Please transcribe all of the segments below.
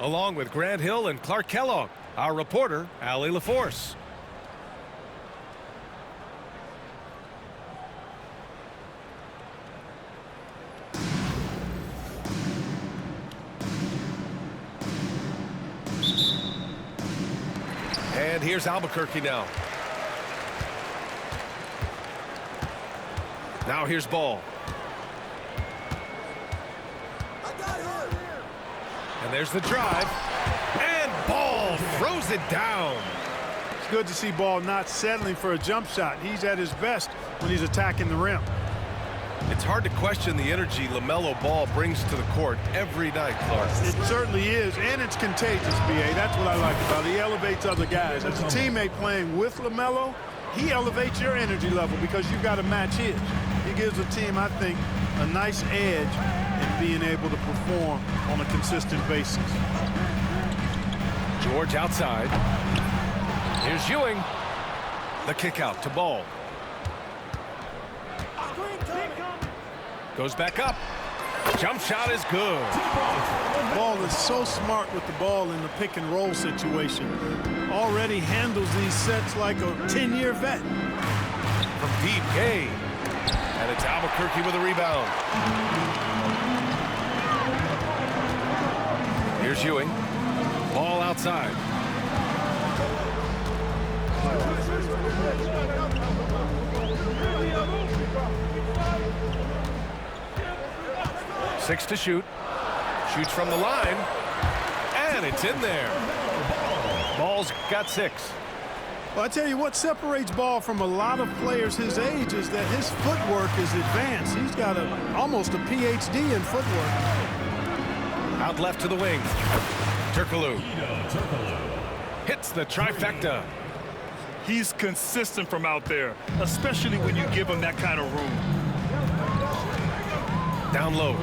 along with Grant Hill and Clark Kellogg. Our reporter, Allie LaForce. And here's Albuquerque now. Now here's Ball. And there's the drive. And Ball throws it down. It's good to see Ball not settling for a jump shot. He's at his best when he's attacking the rim. It's hard to question the energy LaMelo Ball brings to the court every night, Clark. It certainly is, and it's contagious, B.A. That's what I like about it. He elevates other guys. As a teammate playing with LaMelo, he elevates your energy level because you've got to match his. He gives the team, I think, a nice edge in being able to perform on a consistent basis. George outside. Here's Ewing. The kick out to Ball. Goes back up. Jump shot is good. Ball is so smart with the ball in the pick and roll situation. Already handles these sets like a 10-year vet. From deep, Gay. And it's Albuquerque with a rebound. Here's Ewing. Ball outside. Six to shoot. Shoots from the line. And it's in there. Ball's got 6. Well, I tell you what separates Ball from a lot of players his age is that his footwork is advanced. He's got almost a PhD in footwork. Out left to the wing. Turkoglu. Hits the trifecta. He's consistent from out there, especially when you give him that kind of room. Down low.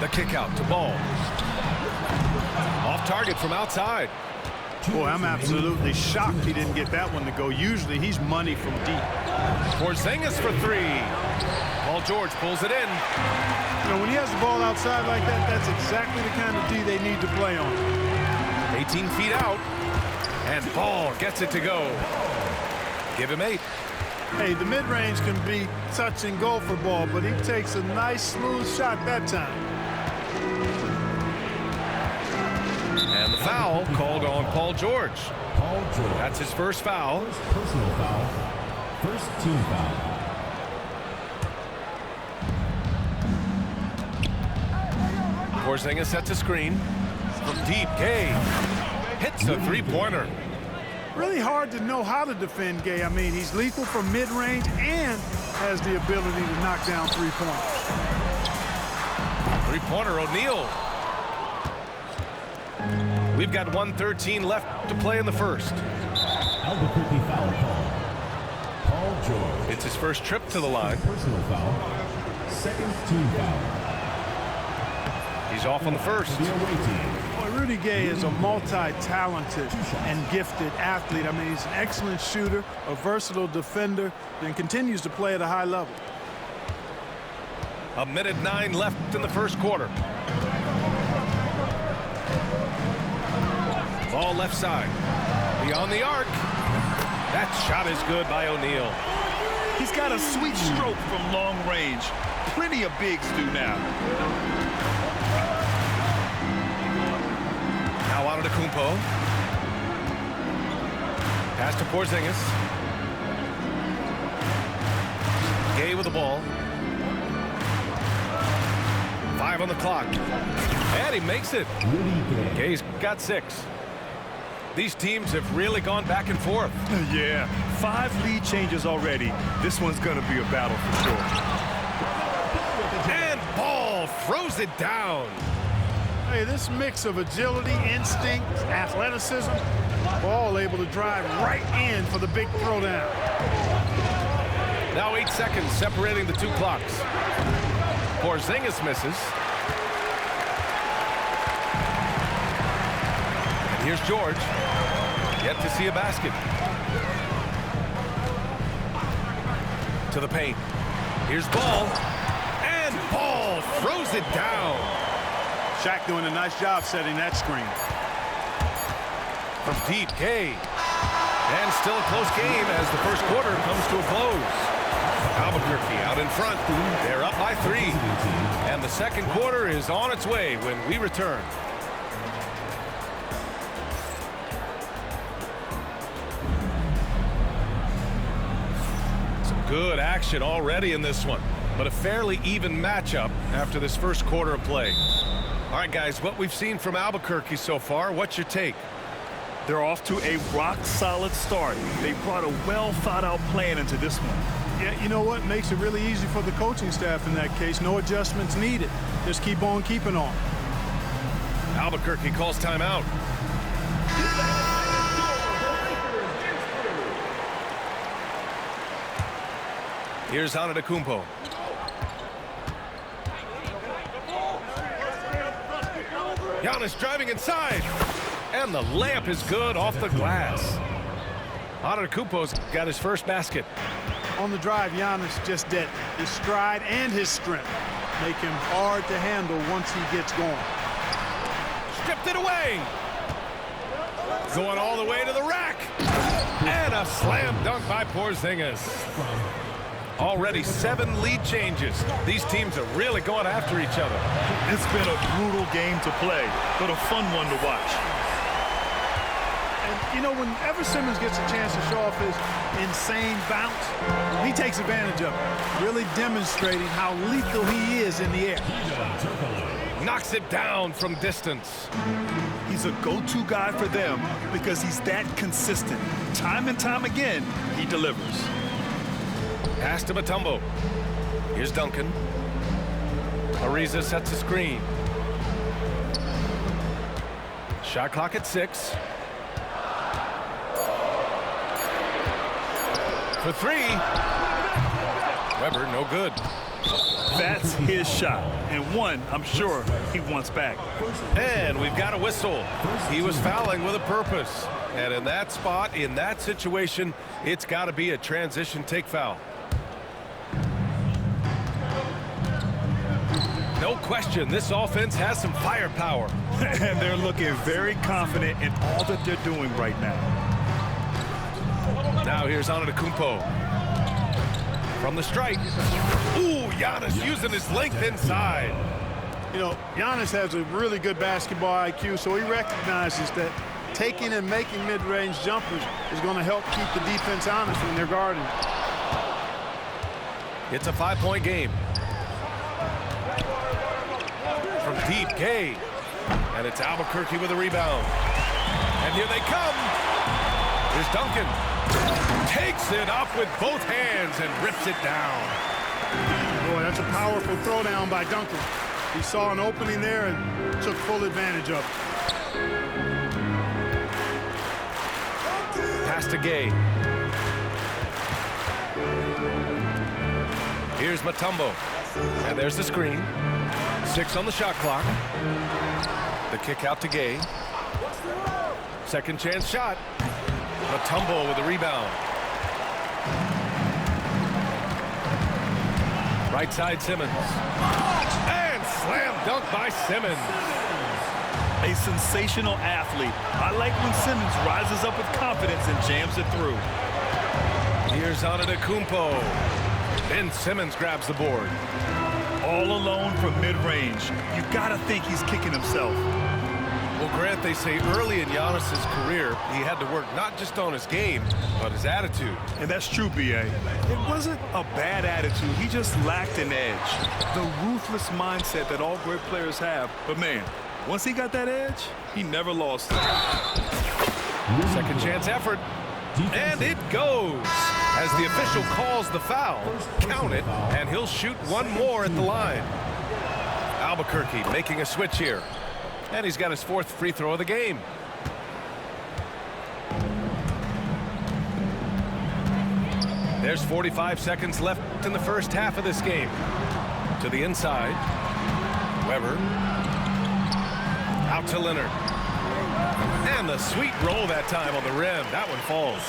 The kick out to Ball. Off target from outside. Boy, I'm absolutely shocked he didn't get that one to go. Usually he's money from deep. Porzingis for 3. Paul George pulls it in. You know, when he has the ball outside like that, that's exactly the kind of D they need to play on. 18 feet out. And Ball gets it to go. Give him 8. Hey, the mid-range can be touch and go for Ball, but he takes a nice, smooth shot that time. And the foul called on Paul George. That's his first foul. Personal foul. First team foul. Porzingis sets a screen. From deep, Gay hits a three-pointer. Really hard to know how to defend Gay. I mean, he's lethal from mid-range and has the ability to knock down three-pointers. Three-pointer, O'Neal. We've got 1:13 left to play in the first. Albuquerque foul call. Paul George. It's his first trip to the line. Personal foul. Second team foul. He's off on the first. The away team. Boy, Rudy Gay is a multi-talented and gifted athlete. I mean, he's an excellent shooter, a versatile defender, and continues to play at a high level. 1:09 left in the first quarter. Ball left side. Beyond the arc. That shot is good by O'Neal. He's got a sweet stroke from long range. Plenty of bigs do now. Now out of the Kumpo. Pass to Porzingis. Gay with the ball. 5 on the clock. And he makes it. Gay's got 6. These teams have really gone back and forth. Yeah, 5 lead changes already. This one's going to be a battle for sure. And Ball throws it down. Hey, this mix of agility, instinct, athleticism, Ball able to drive right in for the big throwdown. Now 8 seconds separating the 2 clocks. Porzingis misses. And here's George. Yet to see a basket. To the paint. Here's Ball. And Ball throws it down. Shaq doing a nice job setting that screen. From deep, Gay. And still a close game as the first quarter comes to a close. Albuquerque out in front. They're up by 3. And the second quarter is on its way when we return. Some good action already in this one, but a fairly even matchup after this first quarter of play. All right, guys, what we've seen from Albuquerque so far, what's your take? They're off to a rock-solid start. They brought a well-thought-out plan into this one. Yeah, you know what? Makes it really easy for the coaching staff in that case. No adjustments needed. Just keep on keeping on. Albuquerque calls timeout. Here's Antetokounmpo. Giannis driving inside. And the layup is good off the glass. Antetokounmpo's got his first basket. On the drive, Giannis just did. His stride and his strength make him hard to handle once he gets going. Stripped it away. Going all the way to the rack. And a slam dunk by Porzingis. Already 7 lead changes. These teams are really going after each other. It's been a brutal game to play, but a fun one to watch. And, you know, whenever Simmons gets a chance to show off his insane bounce, he takes advantage of it, really demonstrating how lethal he is in the air. Knocks it down from distance. He's a go-to guy for them because he's that consistent. Time and time again, he delivers. Pass to Mutombo. Here's Duncan. Ariza sets a screen. Shot clock at 6. For 3. Webber, no good. That's his shot, and one I'm sure he wants back. And we've got a whistle. He was fouling with a purpose. And in that spot, in that situation, it's got to be a transition take foul. No question, this offense has some firepower. And they're looking very confident in all that they're doing right now. Now here's Antetokounmpo. From the strike. Ooh, Giannis using his length inside. You know, Giannis has a really good basketball IQ, so he recognizes that taking and making mid-range jumpers is going to help keep the defense honest when they're guarding. It's a 5-point game. From deep, Gay. And it's Albuquerque with a rebound. And here they come. Here's Duncan. Takes it up with both hands and rips it down. Boy, that's a powerful throwdown by Duncan. He saw an opening there and took full advantage of it. Pass to Gay. Here's Mutombo. And there's the screen. 6 on the shot clock. The kick out to Gay. Second chance shot. Mutombo with a rebound. Right side Simmons. And slam dunk by Simmons. A sensational athlete. I like when Simmons rises up with confidence and jams it through. Here's Antetokounmpo. Ben Simmons grabs the board. All alone from mid-range. You gotta think he's kicking himself. Well, Grant, they say early in Giannis's career, he had to work not just on his game, but his attitude. And that's true, B.A. It wasn't a bad attitude. He just lacked an edge. The ruthless mindset that all great players have. But, man, once he got that edge, he never lost it. Second chance effort. And it goes. As the official calls the foul, count it, and he'll shoot one more at the line. Albuquerque making a switch here. And he's got his 4th free throw of the game. There's 45 seconds left in the first half of this game. To the inside. Webber. Out to Leonard. And the sweet roll that time on the rim. That one falls.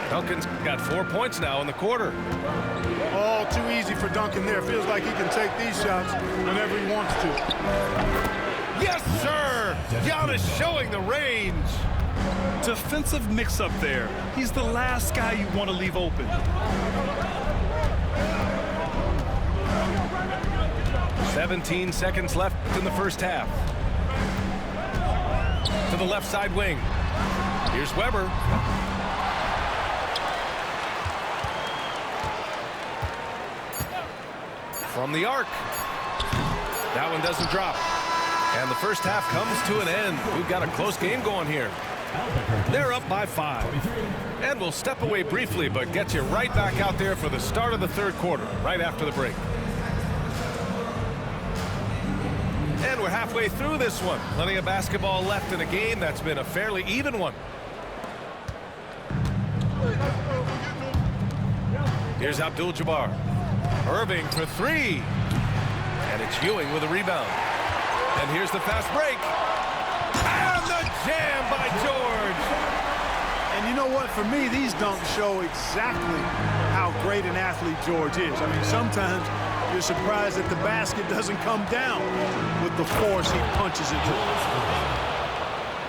Duncan's got 4 points now in the quarter. All too easy for Duncan there. Feels like he can take these shots whenever he wants to. Yes, sir! Giannis showing the range. Defensive mix-up there. He's the last guy you want to leave open. 17 seconds left in the first half. To the left side wing. Here's Weber. From the arc. That one doesn't drop. And the first half comes to an end. We've got a close game going here. They're up by 5. And we'll step away briefly, but get you right back out there for the start of the third quarter, right after the break. And we're halfway through this one. Plenty of basketball left in a game that's been a fairly even one. Here's Abdul-Jabbar. Irving for 3. And it's Ewing with a rebound. And here's the fast break. And the jam by George. And you know what? For me, these dunks show exactly how great an athlete George is. I mean, sometimes you're surprised that the basket doesn't come down with the force he punches it to.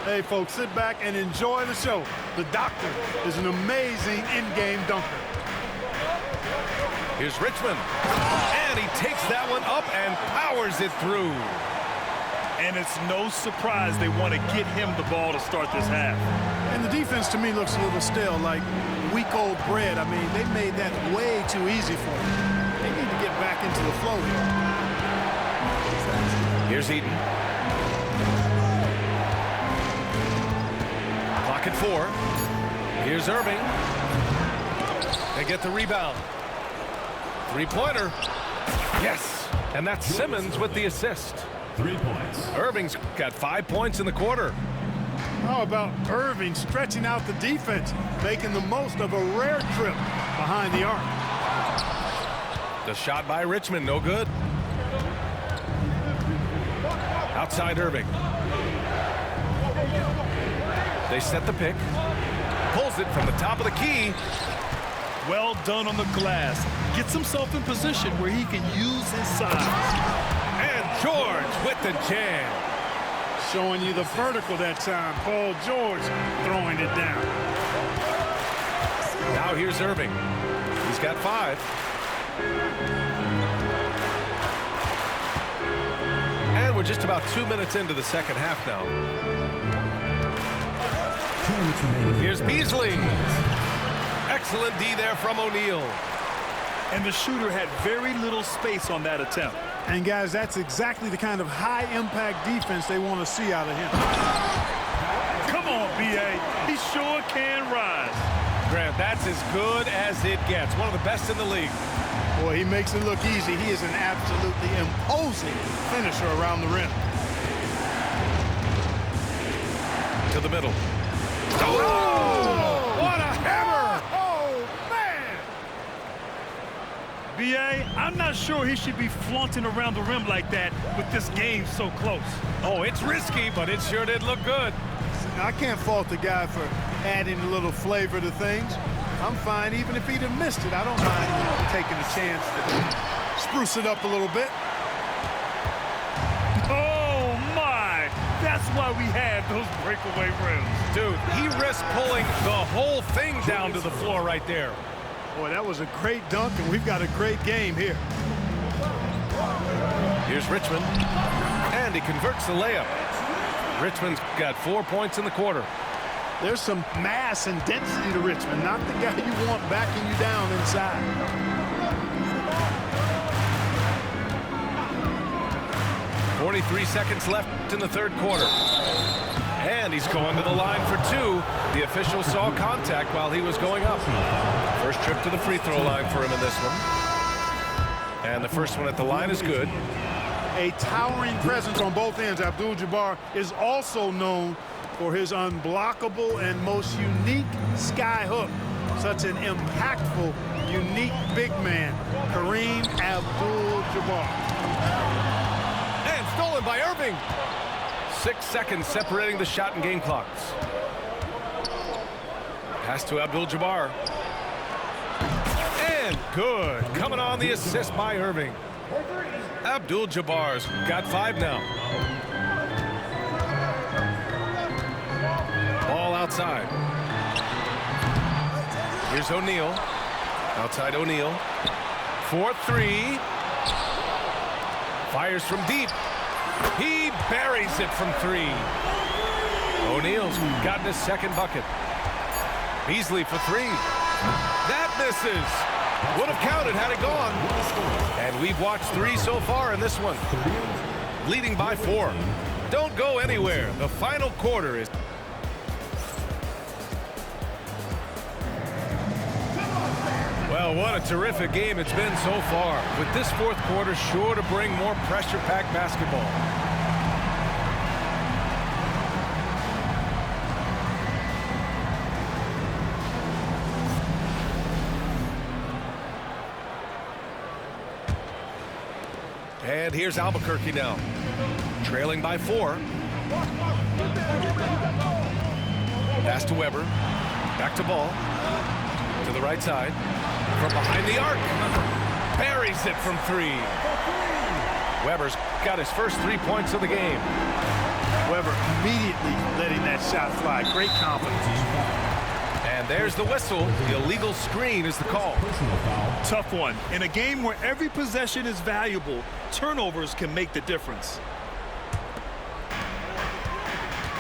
Hey, folks, sit back and enjoy the show. The doctor is an amazing in-game dunker. Here's Richmond. And he takes that one up and powers it through. And it's no surprise they want to get him the ball to start this half. And the defense, to me, looks a little stale, like week-old bread. I mean, they made that way too easy for them. They need to get back into the flow here. Here's Eaton. Clock at 4. Here's Irving. They get the rebound. Three-pointer. Yes. And that's Simmons with the assist. 3 points. Irving's got 5 points in the quarter. How about Irving stretching out the defense, making the most of a rare trip behind the arc? The shot by Richmond, no good. Outside Irving. They set the pick. Pulls it from the top of the key. Well done on the glass. Gets himself in position where he can use his size. And George with the jam. Showing you the vertical that time. Paul George throwing it down. Now here's Irving. He's got 5. And we're just about 2 minutes into the second half now. 2 minutes remaining. Here's Beasley. Excellent D there from O'Neal. And the shooter had very little space on that attempt. And, guys, that's exactly the kind of high-impact defense they want to see out of him. Come on, B.A. He sure can rise. Grant, that's as good as it gets. One of the best in the league. Boy, he makes it look easy. He is an absolutely imposing finisher around the rim. To the middle. Oh! What a hammer! Oh, man! B.A., I'm not sure he should be flaunting around the rim like that with this game so close. Oh, it's risky, but it sure did look good. I can't fault the guy for adding a little flavor to things. I'm fine even if he'd have missed it. I don't mind taking a chance to spruce it up a little bit. Oh, my! That's why we had those breakaway rims. Dude, he risked pulling the whole thing down to the floor right there. Boy, that was a great dunk, and we've got a great game here. Here's Richmond. And he converts the layup. Richmond's got 4 points in the quarter. There's some mass and density to Richmond, not the guy you want backing you down inside. .43 seconds left in the third quarter. And he's going to the line for 2. The official saw contact while he was going up. First trip to the free throw line for him in this one. And the first one at the line is good. A towering presence on both ends. Abdul-Jabbar is also known for his unblockable and most unique sky hook. Such an impactful, unique big man, Kareem Abdul-Jabbar. And stolen by Irving. 6 seconds separating the shot and game clocks. Pass to Abdul-Jabbar. And good. Coming on the assist by Irving. Abdul-Jabbar's got 5 now. Ball outside. Here's O'Neal. Outside O'Neal. 4-3. Fires from deep. He buries it from 3. O'Neal's gotten his second bucket. Beasley for 3. That misses. Would have counted had it gone. And we've watched 3 so far in this one. Leading by 4. Don't go anywhere. The final quarter is... Well, what a terrific game it's been so far. With this fourth quarter sure to bring more pressure-packed basketball. And here's Albuquerque now, trailing by 4. Pass to Weber. Back to Ball. To the right side. From behind the arc. Buries it from 3. Weber's got his first 3 points of the game. Weber immediately letting that shot fly. Great confidence. And there's the whistle. The illegal screen is the call. Tough one. In a game where every possession is valuable, turnovers can make the difference.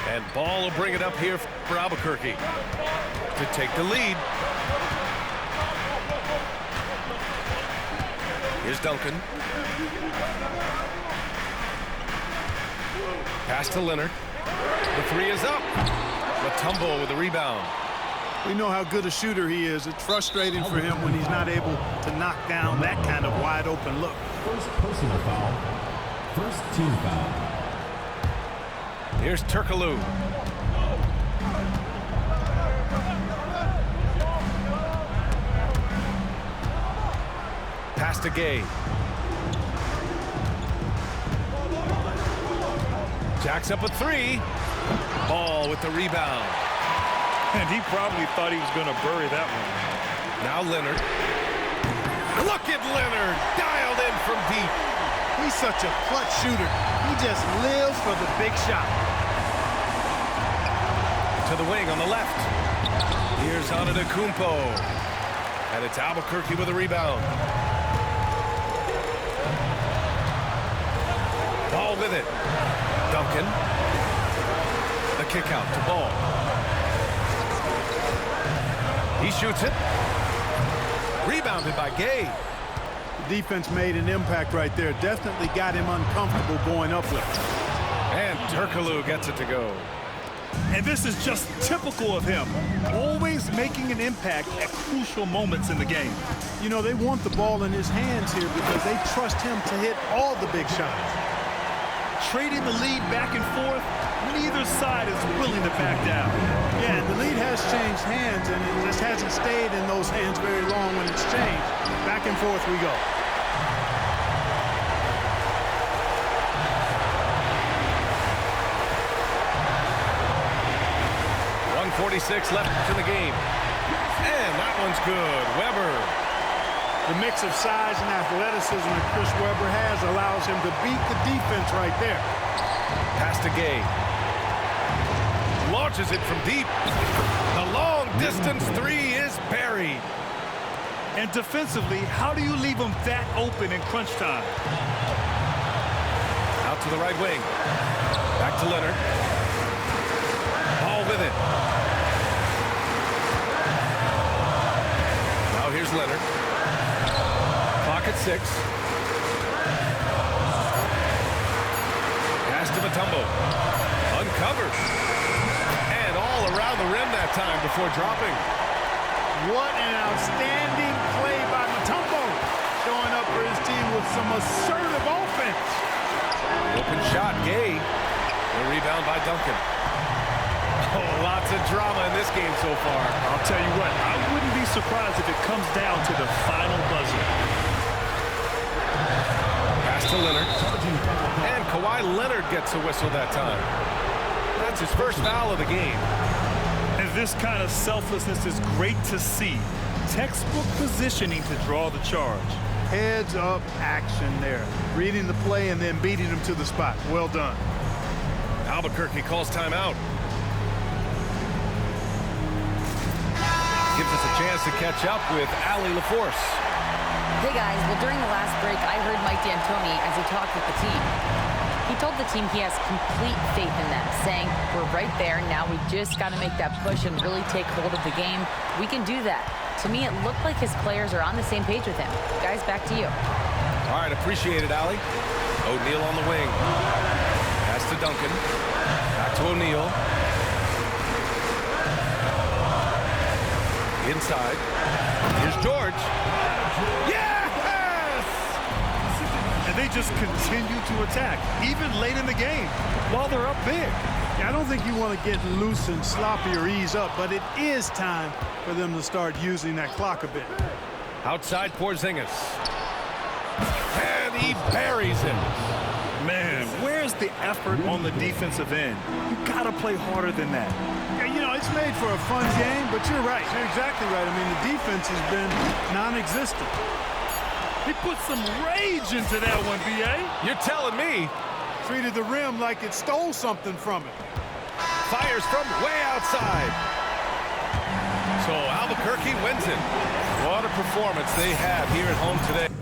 And Ball will bring it up here for Albuquerque to take the lead. Here's Duncan. Pass to Leonard. The 3 is up. Mutombo with the rebound. We know how good a shooter he is. It's frustrating for him when he's not able to knock down that kind of wide open look. First personal foul. First team foul. Here's Turkoglu. Pass to Gay. Jacks up a 3. Ball with the rebound. And he probably thought he was going to bury that one. Now Leonard. Look at Leonard, dialed in from deep. He's such a clutch shooter. He just lives for the big shot. To the wing on the left. Here's Antetokounmpo. And it's Albuquerque with a rebound. Ball with it. Duncan. The kick out to Ball. He shoots it. Rebounded by Gay. The defense made an impact right there. Definitely got him uncomfortable going up with it. And Turkoglu gets it to go. And this is just typical of him. Always making an impact at crucial moments in the game. You know, they want the ball in his hands here because they trust him to hit all the big shots. Trading the lead back and forth, neither side is willing to back down. Yeah, and the lead has changed hands, and it just hasn't stayed in those hands very long when it's changed. Back and forth we go. .146 left in the game. And that one's good. Weber. The mix of size and athleticism that Chris Webber has allows him to beat the defense right there. Pass to Gay. Launches it from deep. The long distance 3 is buried. And defensively, how do you leave him that open in crunch time? Out to the right wing. Back to Leonard. Ball with it. Now here's Leonard. Clock at 6. Pass to Mutombo. Uncovered. And all around the rim that time before dropping. What an outstanding play by Mutombo. Showing up for his team with some assertive offense. Open shot, Gay. The rebound by Duncan. Oh, lots of drama in this game so far. I'll tell you what, I wouldn't be surprised if it comes down to the final buzzer. Pass to Leonard. And Kawhi Leonard gets a whistle that time. That's his first foul of the game. And this kind of selflessness is great to see. Textbook positioning to draw the charge. Heads up action there. Reading the play and then beating him to the spot. Well done. Albuquerque calls timeout. Gives us a chance to catch up with Allie LaForce. Hey guys, well during the last break, I heard Mike D'Antoni as he talked with the team. He told the team he has complete faith in them, saying, we're right there, now we just got to make that push and really take hold of the game. We can do that. To me, it looked like his players are on the same page with him. Guys, back to you. All right, appreciate it, Allie. O'Neal on the wing. Pass to Duncan. Back to O'Neal. Inside. Here's George. Yes! And they just continue to attack, even late in the game, while they're up big. Yeah, I don't think you want to get loose and sloppy or ease up, but it is time for them to start using that clock a bit. Outside Porzingis. And he buries him. Man, where's the effort on the defensive end? You gotta play harder than that. Yeah, you know, it's made for a fun game, but you're right. You're exactly right. I mean, the defense has been non-existent. He put some rage into that one, B.A. You're telling me. Treated the rim like it stole something from it. Fires from way outside. So Albuquerque wins it. What a performance they have here at home today.